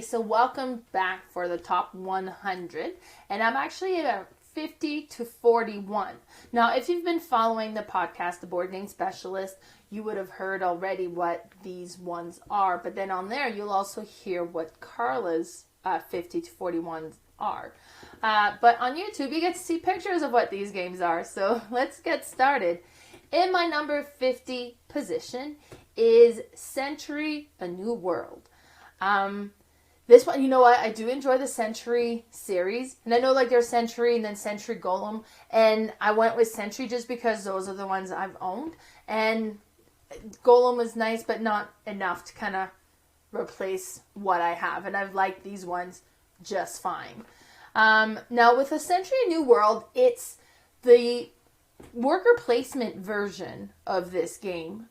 So welcome back for the top 100, and I'm actually at 50 to 41. Now, if you've been following the podcast, The Board Game Specialist, you would have heard already what these ones are, but then on there, you'll also hear what Carla's 50 to 41s are. But on YouTube, you get to see pictures of what these games are, so let's get started. In my number 50 position is Century: A New World. This one, you know what, I do enjoy the Century series, and I know like there's Century and then Century Golem, and I went with Century just because those are the ones I've owned, and Golem was nice, but not enough to kind of replace what I have, and I've liked these ones just fine. Now with the Century New World, it's the worker placement version of this game,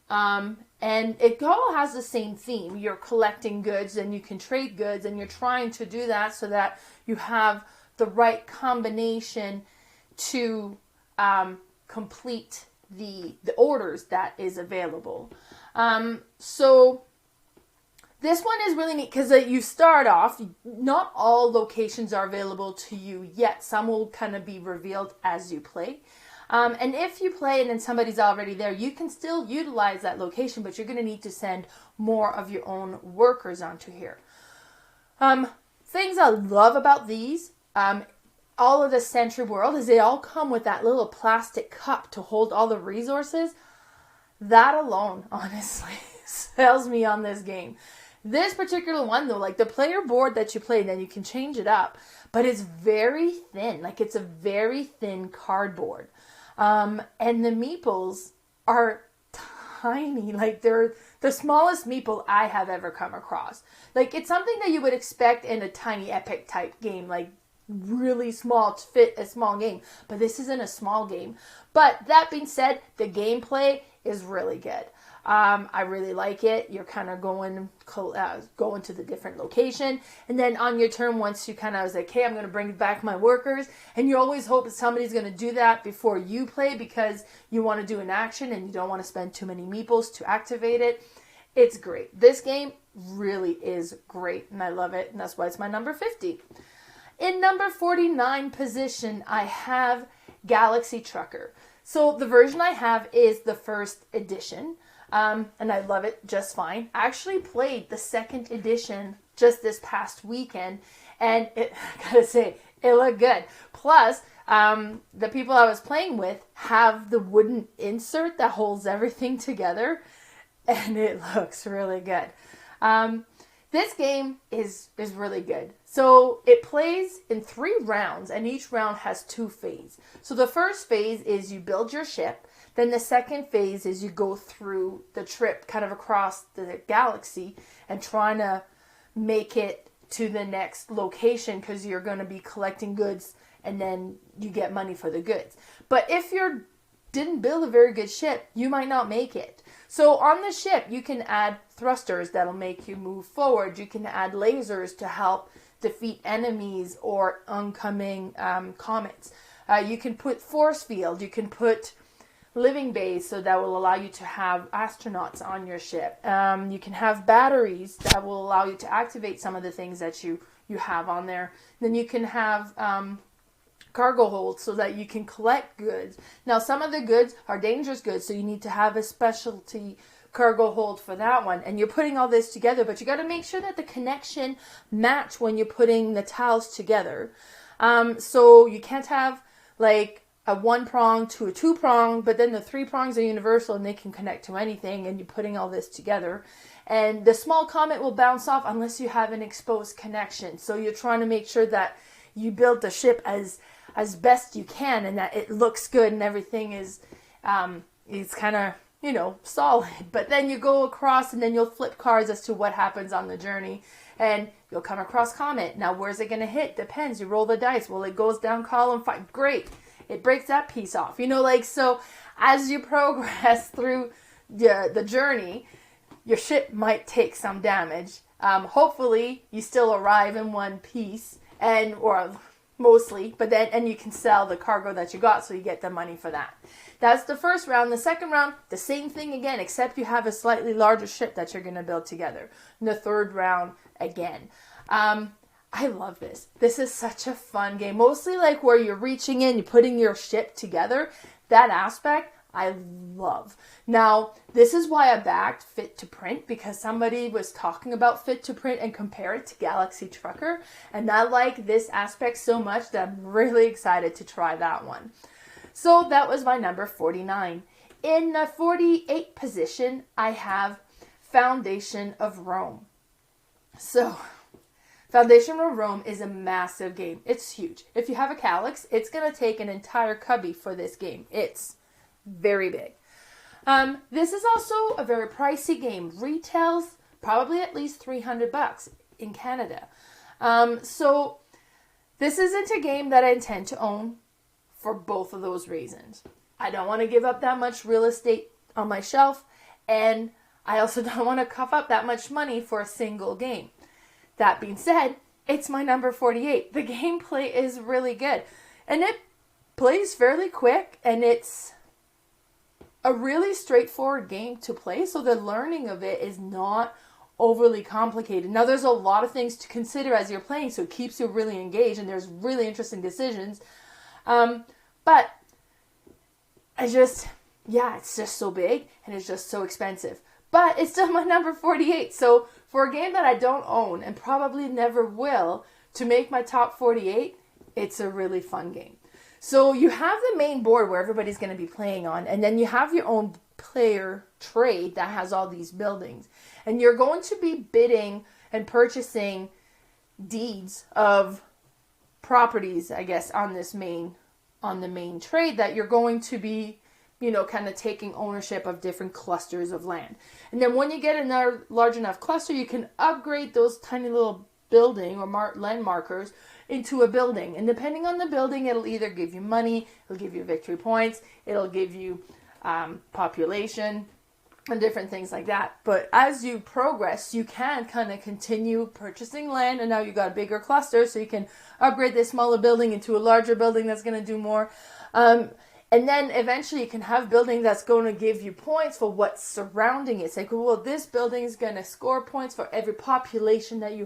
and it all has the same theme. You're collecting goods and you can trade goods, and you're trying to do that so that you have the right combination to complete the orders that is available. So this one is really neat because you start off, not all locations are available to you yet. Some will kind of be revealed as you play. And if you play and then somebody's already there, you can still utilize that location, but you're going to need to send more of your own workers onto here. Things I love about these, all of the Century World, is they all come with that little plastic cup to hold all the resources. That alone, honestly, sells me on this game. This particular one, though, like the player board that you play, then you can change it up, but it's very thin. Like it's a very thin cardboard. And the meeples are tiny. Like they're the smallest meeple I have ever come across. Like it's something that you would expect in a tiny epic type game, like really small to fit a small game. But this isn't a small game. But that being said, the gameplay is really good. I really like it. You're kind of going to the different location. And then on your turn, once you kind of was like, hey, I'm going to bring back my workers. And you always hope that somebody's going to do that before you play because you want to do an action and you don't want to spend too many meeples to activate it. It's great. This game really is great. And I love it. And that's why it's my number 50. In number 49 position, I have Galaxy Trucker. So the version I have is the first edition. And I love it just fine. I actually played the second edition just this past weekend, and I gotta say, it looked good. Plus, the people I was playing with have the wooden insert that holds everything together, and it looks really good. This game is really good. So it plays in 3 rounds, and each round has 2 phases. So the first phase is you build your ship. Then the second phase is you go through the trip kind of across the galaxy and trying to make it to the next location because you're going to be collecting goods and then you get money for the goods. But if you didn't build a very good ship, you might not make it. So on the ship, you can add thrusters that'll make you move forward. You can add lasers to help defeat enemies or oncoming comets. You can put force field. You can put living bays, so that will allow you to have astronauts on your ship. You can have batteries that will allow you to activate some of the things that you have on there. Then you can have cargo holds so that you can collect goods. Now, some of the goods are dangerous goods, so you need to have a specialty cargo hold for that one. And you're putting all this together, but you got to make sure that the connection match when you're putting the tiles together. So you can't have like a 1-prong to a 2-prong, but then the 3 prongs are universal and they can connect to anything, and you're putting all this together. And the small comet will bounce off unless you have an exposed connection. So you're trying to make sure that you build the ship as best you can and that it looks good and everything is it's kind of, solid. But then you go across and then you'll flip cards as to what happens on the journey. And you'll come across comet. Now, where's it going to hit? Depends. You roll the dice. Well, it goes down column 5. Great. It breaks that piece off. So as you progress through the journey, your ship might take some damage. Hopefully you still arrive in one piece, or mostly, but then, and you can sell the cargo that you got, so you get the money for that. That's the first round. The second round, the same thing again, except you have a slightly larger ship that you're going to build together. And the third round again. I love this. This is such a fun game. Mostly like where you're reaching in, you're putting your ship together. That aspect, I love. Now, this is why I backed Fit to Print, because somebody was talking about Fit to Print and compare it to Galaxy Trucker. And I like this aspect so much that I'm really excited to try that one. So that was my number 49. In the 48th position, I have Foundation of Rome. So, Foundation of Rome is a massive game. It's huge. If you have a Calyx, it's going to take an entire cubby for this game. It's very big. This is also a very pricey game. Retails probably at least $300 in Canada. So this isn't a game that I intend to own for both of those reasons. I don't want to give up that much real estate on my shelf, and I also don't want to cough up that much money for a single game. That being said, it's my number 48. The gameplay is really good, and it plays fairly quick, and it's a really straightforward game to play, so the learning of it is not overly complicated. Now, there's a lot of things to consider as you're playing, so it keeps you really engaged, and there's really interesting decisions. But it's just so big, and it's just so expensive. But it's still my number 48. So for a game that I don't own and probably never will, to make my top 48, it's a really fun game. So you have the main board where everybody's going to be playing on, and then you have your own player trade that has all these buildings. And you're going to be bidding and purchasing deeds of properties, I guess, on the main trade that you're going to be, kind of taking ownership of different clusters of land. And then when you get another large enough cluster, you can upgrade those tiny little building or land markers into a building. And depending on the building, it'll either give you money, it'll give you victory points, it'll give you population, and different things like that. But as you progress, you can kind of continue purchasing land, and now you've got a bigger cluster, so you can upgrade this smaller building into a larger building that's going to do more. And then eventually you can have buildings that's going to give you points for what's surrounding it. It's like, well, this building is going to score points for every population building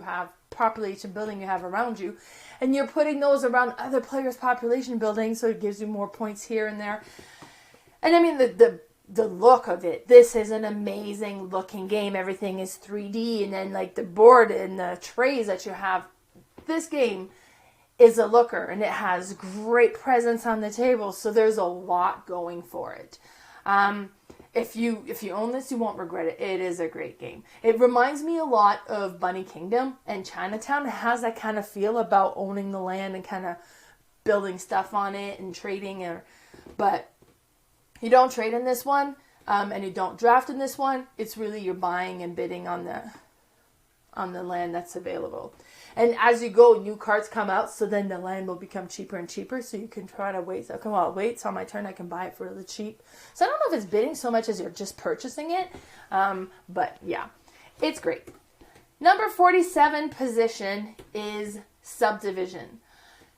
you have around you. And you're putting those around other players' population buildings, so it gives you more points here and there. And I mean, the look of it, this is an amazing looking game. Everything is 3D, and then like the board and the trays that you have. This game is a looker, and it has great presence on the table, so there's a lot going for it. If you own this, you won't regret it. It is a great game. It reminds me a lot of Bunny Kingdom and Chinatown. It has that kind of feel about owning the land and kind of building stuff on it and trading. But you don't trade in this one, and you don't draft in this one. It's really you're buying and bidding on the land that's available. And as you go, new cards come out, so then the land will become cheaper and cheaper, so you can try to wait. So, come on, wait, it's on my turn, I can buy it for really cheap. So I don't know if it's bidding so much as you're just purchasing it, but yeah, it's great. Number 47 position is Subdivision.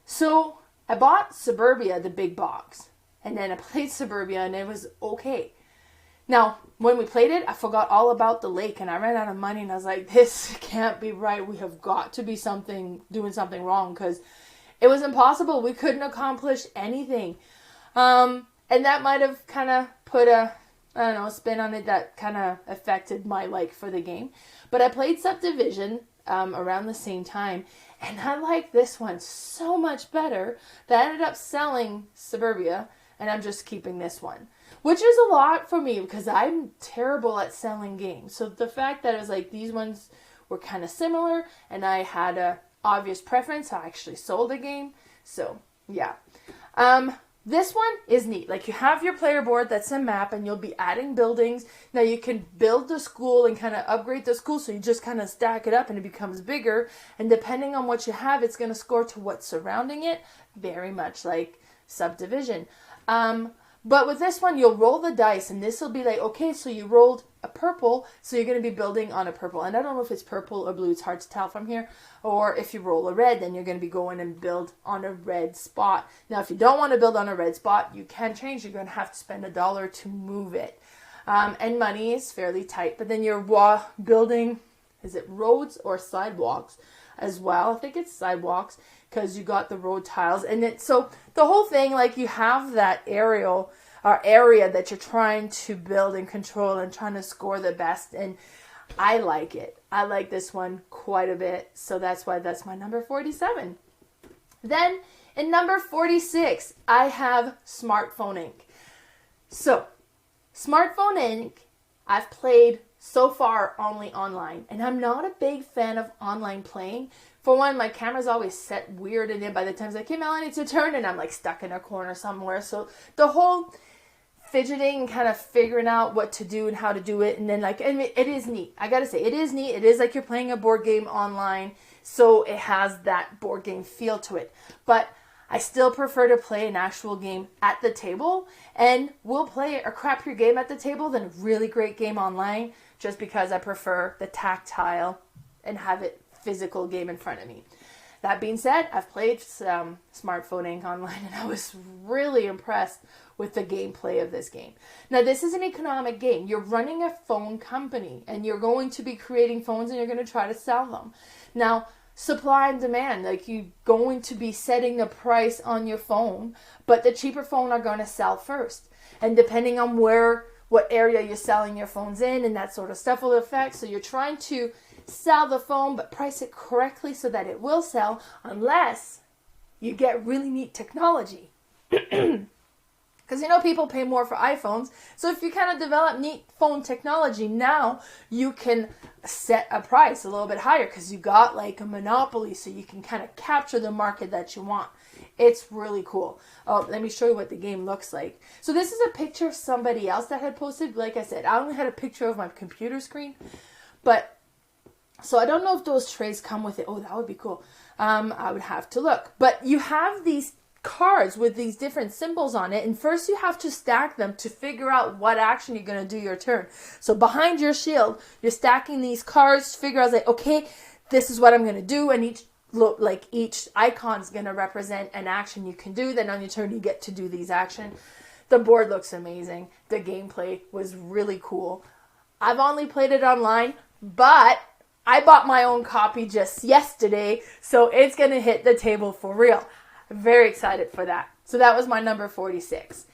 So I bought Suburbia, the big box, and then I played Suburbia, and it was okay. Now, when we played it, I forgot all about the lake, and I ran out of money, and I was like, this can't be right. We have got to be doing something wrong, because it was impossible. We couldn't accomplish anything. And that might have kind of put a spin on it that kind of affected my like for the game. But I played Subdivision around the same time, and I liked this one so much better that I ended up selling Suburbia, and I'm just keeping this one. Which is a lot for me because I'm terrible at selling games. So the fact that it was like these ones were kind of similar and I had a obvious preference, I actually sold a game. So yeah. This one is neat. Like you have your player board that's a map and you'll be adding buildings. Now you can build the school and kind of upgrade the school. So you just kind of stack it up and it becomes bigger. And depending on what you have, it's going to score to what's surrounding it. Very much like Subdivision. But with this one, you'll roll the dice, and this will be like, okay, so you rolled a purple, so you're going to be building on a purple. And I don't know if it's purple or blue, it's hard to tell from here. Or if you roll a red, then you're going to be going and build on a red spot. Now, if you don't want to build on a red spot, you can change. You're going to have to spend $1 to move it. And money is fairly tight. But then you're building, is it roads or sidewalks as well? I think it's sidewalks, because you got the road tiles. And so the whole thing, like, you have that area that you're trying to build and control and trying to score the best. And I like it. I like this one quite a bit. So that's why that's my number 47. Then in number 46, I have Smartphone Inc. So Smartphone Inc. I've played so far only online. And I'm not a big fan of online playing. For one, my camera's always set weird, and then by the time it's like, hey, Melanie, it's your turn, and I'm like stuck in a corner somewhere. So the whole fidgeting and kind of figuring out what to do and how to do it, and then like, and it is neat. I gotta say, it is neat. It is like you're playing a board game online, so it has that board game feel to it. But I still prefer to play an actual game at the table, and we'll play a crappier game at the table than a really great game online, just because I prefer the tactile and have it physical game in front of me. That being said, I've played some Smartphone Inc. online, and I was really impressed with the gameplay of this game. Now, this is an economic game. You're running a phone company, and you're going to be creating phones, and you're going to try to sell them. Now, supply and demand, like, you're going to be setting the price on your phone, but the cheaper phone are going to sell first. And depending on what area you're selling your phones in, and that sort of stuff will affect. So you're trying to sell the phone, but price it correctly so that it will sell, unless you get really neat technology. Because, people pay more for iPhones. So if you kind of develop neat phone technology, now you can set a price a little bit higher, because you got like a monopoly, so you can kind of capture the market that you want. It's really cool. Oh, let me show you what the game looks like. So this is a picture of somebody else that had posted. Like I said, I only had a picture of my computer screen, but so I don't know if those trays come with it. Oh, that would be cool. I would have to look. But you have these cards with these different symbols on it, and first you have to stack them to figure out what action you're going to do your turn. So behind your shield, you're stacking these cards to figure out, like, okay, this is what I'm going to do, and each icon is going to represent an action you can do. Then on your turn, you get to do these actions. The board looks amazing. The gameplay was really cool. I've only played it online, but I bought my own copy just yesterday, so it's going to hit the table for real. I'm very excited for that. So that was my number 46.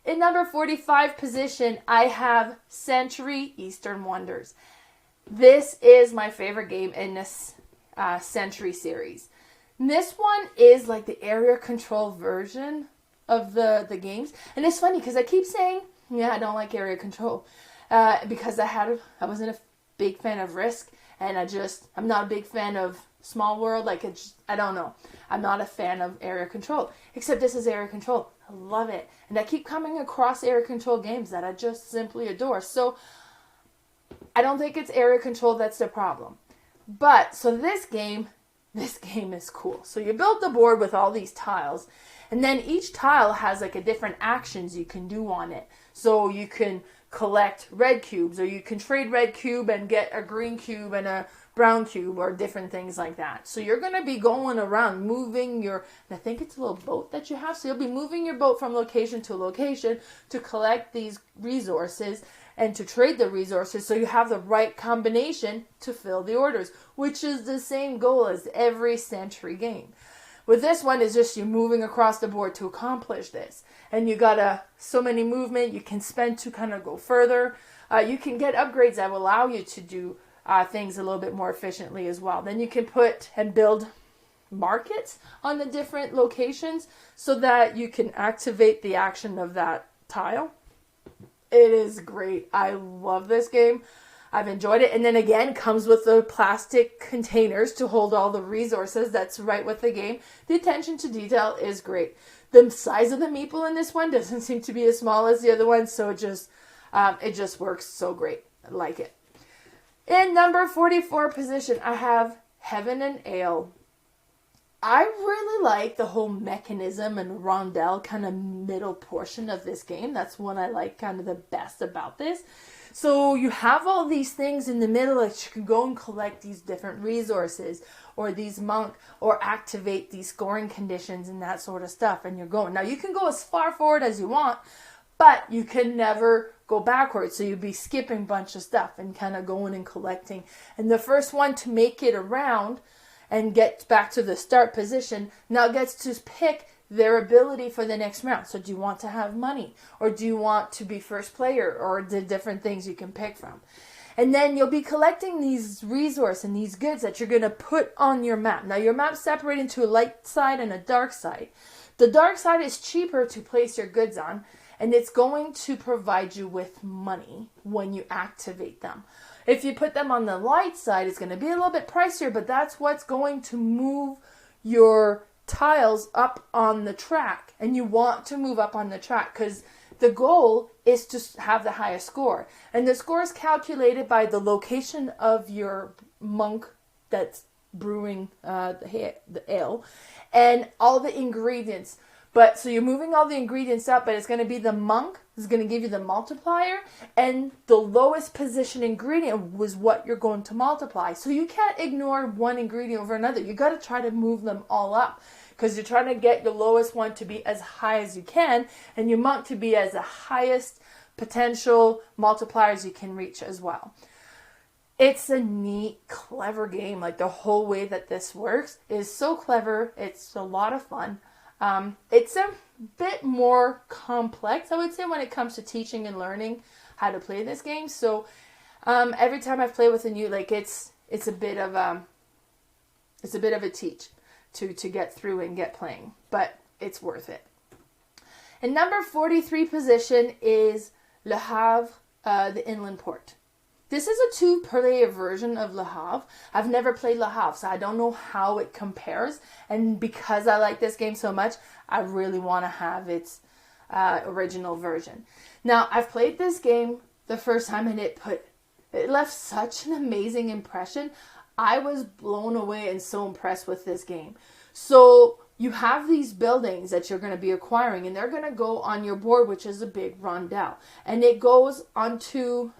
In number 45 position, I have Century Eastern Wonders. This is my favorite game in this Century series. And this one is like the area control version of the games. And it's funny because I keep saying, I don't like area control. Because I wasn't a big fan of Risk. And I'm not a big fan of Small World. I don't know. I'm not a fan of area control. Except this is area control. I love it. And I keep coming across area control games that I just simply adore. So I don't think it's area control that's the problem. But, so this game is cool. So you build the board with all these tiles. And then each tile has like a different actions you can do on it. So you can collect red cubes, or you can trade red cube and get a green cube and a brown cube, or different things like that. So you're going to be going around moving I think it's a little boat that you have. So you'll be moving your boat from location to location to collect these resources and to trade the resources, so you have the right combination to fill the orders, which is the same goal as every Century game. With this one, is just you moving across the board to accomplish this. And you got so many movement you can spend to kind of go further. You can get upgrades that will allow you to do things a little bit more efficiently as well. Then you can put and build markets on the different locations so that you can activate the action of that tile. It is great. I love this game. I've enjoyed it. And then again, comes with the plastic containers to hold all the resources. That's right with the game. The attention to detail is great. The size of the meeple in this one doesn't seem to be as small as the other one, so it just works so great. I like it. In number 44 position, I have Heaven and Ale. I really like the whole mechanism and rondel kind of middle portion of this game. That's what I like kind of the best about this. So you have all these things in the middle that you can go and collect these different resources or these monk or activate these scoring conditions and that sort of stuff. And you're going. Now you can go as far forward as you want, but you can never go backwards. So you'd be skipping a bunch of stuff and kind of going and collecting. And the first one to make it around and get back to the start position now gets to pick their ability for the next round. So do you want to have money, or do you want to be first player, or the different things you can pick from? And then you'll be collecting these resources and these goods that you're going to put on your map. Now your map's separated into a light side and a dark side. The dark side is cheaper to place your goods on, and it's going to provide you with money when you activate them. If you put them on the light side, it's going to be a little bit pricier, but that's what's going to move your tiles up on the track. And you want to move up on the track because the goal is to have the highest score. And the score is calculated by the location of your monk that's brewing the ale and all the ingredients. But so you're moving all the ingredients up, but it's going to be the monk is going to give you the multiplier, and the lowest position ingredient was what you're going to multiply. So you can't ignore one ingredient over another. You got to try to move them all up because you're trying to get your lowest one to be as high as you can, and your monk to be as the highest potential multipliers you can reach as well. It's a neat, clever game. Like the whole way that this works is so clever. It's a lot of fun. It's a bit more complex, I would say, when it comes to teaching and learning how to play this game. So every time I've played with a new, like it's a bit of a teach to get through and get playing, but it's worth it. And number 43 position is Le Havre, the inland port. This is a two-player version of Le Havre. I've never played Le Havre, so I don't know how it compares. And because I like this game so much, I really want to have its original version. Now, I've played this game the first time, and it left such an amazing impression. I was blown away and so impressed with this game. So you have these buildings that you're going to be acquiring, and they're going to go on your board, which is a big rondel. And it goes onto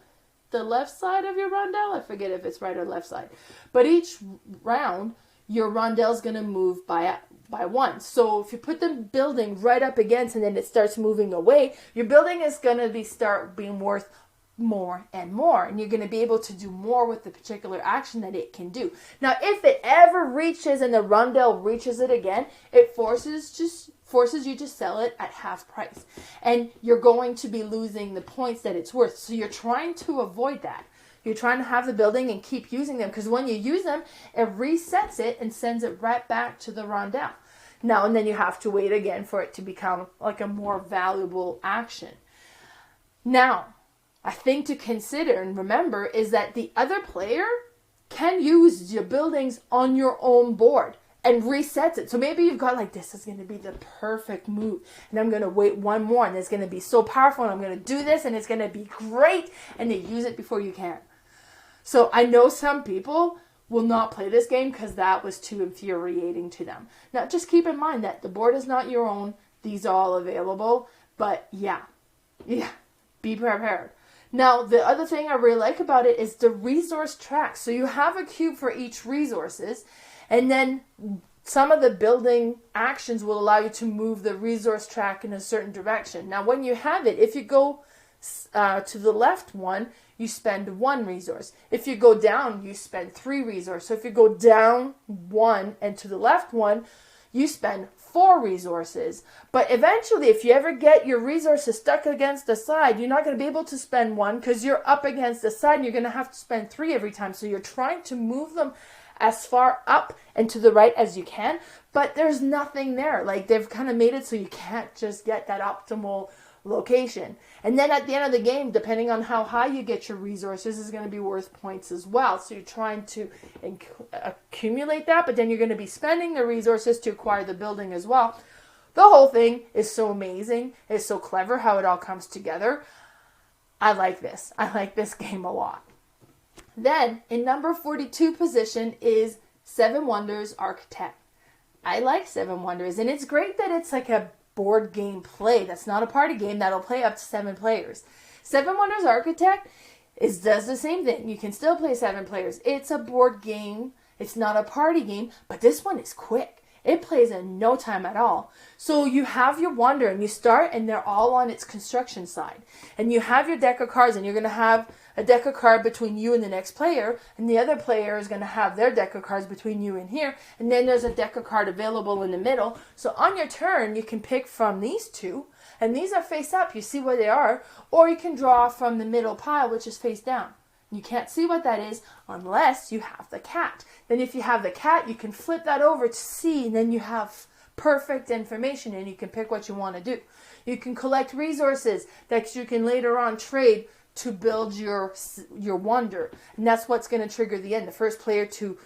the left side of your rondel. I forget if it's right or left side. But each round, your rondel is going to move by one. So if you put the building right up against and then it starts moving away, your building is going to start being worth more and more. And you're going to be able to do more with the particular action that it can do. Now, if it ever reaches and the rondel reaches it again, it forces you to sell it at half price. And you're going to be losing the points that it's worth. So you're trying to avoid that. You're trying to have the building and keep using them, because when you use them, it resets it and sends it right back to the rondel. Now, and then you have to wait again for it to become like a more valuable action. Now, a thing to consider and remember is that the other player can use your buildings on your own board and resets it. So maybe you've got like, this is going to be the perfect move, and I'm going to wait one more, and it's going to be so powerful, and I'm going to do this, and it's going to be great, and they use it before you can. So I know some people will not play this game because that was too infuriating to them. Now, just keep in mind that the board is not your own. These are all available, but yeah, be prepared. Now, the other thing I really like about it is the resource track. So you have a cube for each resources, and then some of the building actions will allow you to move the resource track in a certain direction. Now, when you have it, if you go to the left one, you spend 1 resource. If you go down, you spend 3 resources. So if you go down 1 and to the left one, you spend 4 resources. But eventually, if you ever get your resources stuck against the side, you're not going to be able to spend 1 because you're up against the side, and you're going to have to spend 3 every time. So you're trying to move them as far up and to the right as you can, but there's nothing there. Like, they've kind of made it so you can't just get that optimal location. And then at the end of the game, depending on how high you get your resources, is going to be worth points as well. So you're trying to accumulate that, but then you're going to be spending the resources to acquire the building as well. The whole thing is so amazing. It's so clever how it all comes together. I like this. I like this game a lot. Then, in number 42 position is Seven Wonders Architect. I like Seven Wonders, and it's great that it's like a board game play. That's not a party game that'll play up to 7 players. Seven Wonders Architect does the same thing. You can still play 7 players. It's a board game. It's not a party game, but this one is quick. It plays in no time at all. So you have your wonder and you start and they're all on its construction side. And you have your deck of cards and you're going to have a deck of cards between you and the next player. And the other player is going to have their deck of cards between you and here. And then there's a deck of cards available in the middle. So on your turn, you can pick from these two. And these are face up. You see where they are. Or you can draw from the middle pile, which is face down. You can't see what that is unless you have the cat. Then if you have the cat, you can flip that over to see, and then you have perfect information, and you can pick what you want to do. You can collect resources that you can later on trade to build your wonder. And that's what's going to trigger the end. The first player to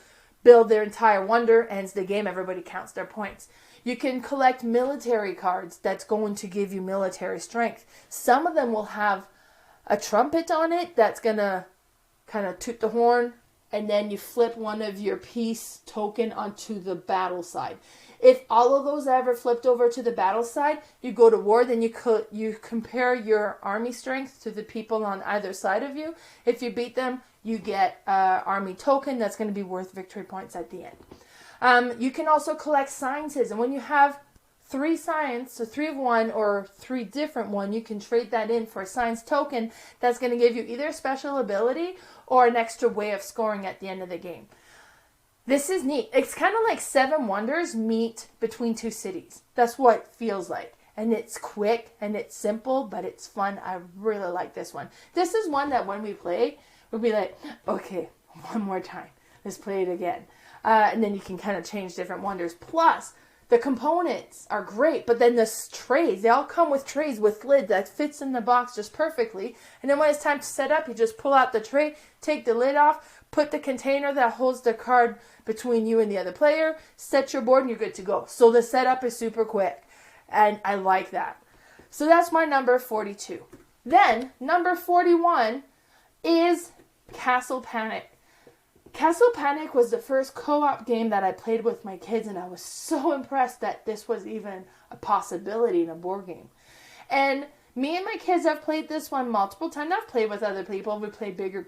build their entire wonder ends the game. Everybody counts their points. You can collect military cards that's going to give you military strength. Some of them will have a trumpet on it that's going to kind of toot the horn, and then you flip one of your peace token onto the battle side. If all of those ever flipped over to the battle side, you go to war, then you compare your army strength to the people on either side of you. If you beat them, you get an army token that's going to be worth victory points at the end. You can also collect sciences, and when you have 3 science, so 3 of one or 3 different one, you can trade that in for a science token that's going to give you either a special ability or an extra way of scoring at the end of the game. This is neat. It's kind of like 7 Wonders meet between 2 cities. That's what it feels like. And it's quick and it's simple, but it's fun. I really like this one. This is one that when we play, we'll be like, okay, one more time. Let's play it again. And then you can kind of change different wonders. Plus, the components are great, but then the trays, they all come with trays with lid that fits in the box just perfectly. And then when it's time to set up, you just pull out the tray, take the lid off, put the container that holds the card between you and the other player, set your board, and you're good to go. So the setup is super quick, and I like that. So that's my number 42. Then, number 41 is Castle Panic. Castle Panic was the first co-op game that I played with my kids, and I was so impressed that this was even a possibility in a board game. And me and my kids have played this one multiple times. I've played with other people. We played bigger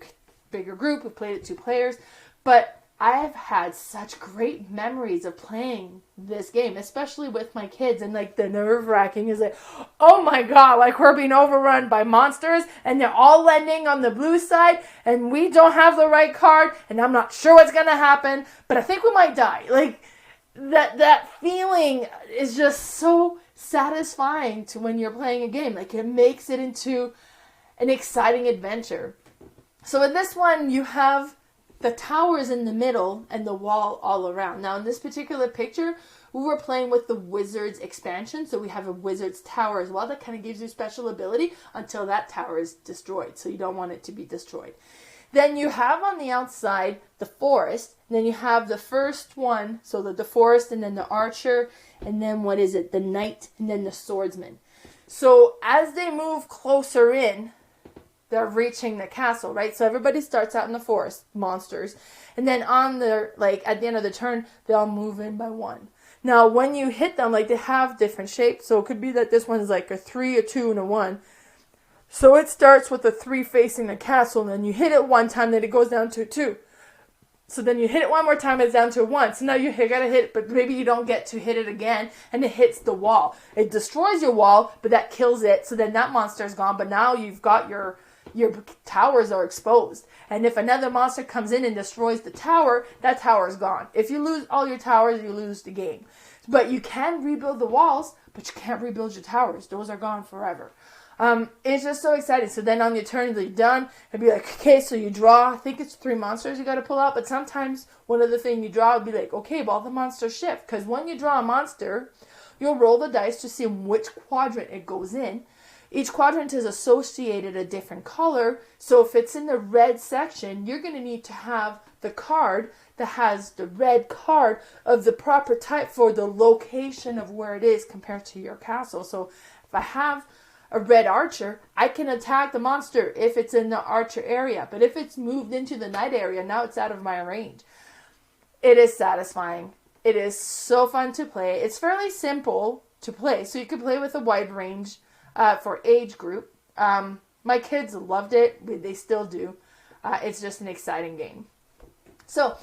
group. We played it 2 players. But I have had such great memories of playing this game, especially with my kids. And like the nerve-wracking is like, oh my God, like we're being overrun by monsters and they're all landing on the blue side and we don't have the right card and I'm not sure what's going to happen, but I think we might die. Like that feeling is just so satisfying to when you're playing a game. Like it makes it into an exciting adventure. So in this one, you have the towers in the middle and the wall all around. Now in this particular picture, we were playing with the Wizards expansion. So we have a Wizards tower as well that kind of gives you special ability until that tower is destroyed. So you don't want it to be destroyed. Then you have on the outside the forest. And then you have the first one. So the forest and then the archer. And then what is it? The knight and then the swordsman. So as they move closer in, they're reaching the castle, right? So everybody starts out in the forest, monsters. And then on the, like, at the end of the turn, they all move in by 1. Now, when you hit them, like, they have different shapes. So it could be that this one's like a 3, a 2, and a 1. So it starts with a 3 facing the castle. And then you hit it 1 time, then it goes down to a 2. So then you hit it 1 more time, it's down to a 1. So now you gotta hit it, but maybe you don't get to hit it again, and it hits the wall. It destroys your wall, but that kills it. So then that monster's gone, but now you've got your towers are exposed. And if another monster comes in and destroys the tower, that tower is gone. If you lose all your towers, you lose the game. But you can rebuild the walls, but you can't rebuild your towers. Those are gone forever. It's just so exciting. So then on your turn, you're done. It'd be like, okay, so you draw. I think it's 3 monsters you got to pull out. But sometimes one of the things you draw would be like, okay, well, the monsters shift. Because when you draw a monster, you'll roll the dice to see which quadrant it goes in. Each quadrant is associated a different color. So if it's in the red section, you're going to need to have the card that has the red card of the proper type for the location of where it is compared to your castle. So if I have a red archer, I can attack the monster if it's in the archer area. But if it's moved into the knight area, now it's out of my range. It is satisfying. It is so fun to play. It's fairly simple to play, so you can play with a wide range for age group. My kids loved it. They still do. It's just an exciting game. So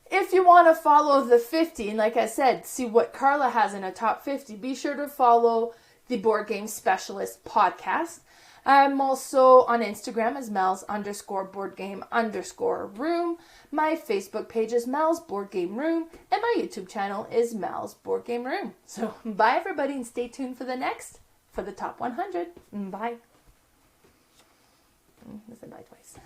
if you want to follow the 50, and like I said, see what Carla has in a top 50, be sure to follow the Board Game Specialist podcast. I'm also on Instagram as Mel's_boardgame_room. My Facebook page is Mel's Board Game Room. And my YouTube channel is Mel's Board Game Room. So bye everybody, and stay tuned for the top 100. Bye. Listen, bye twice.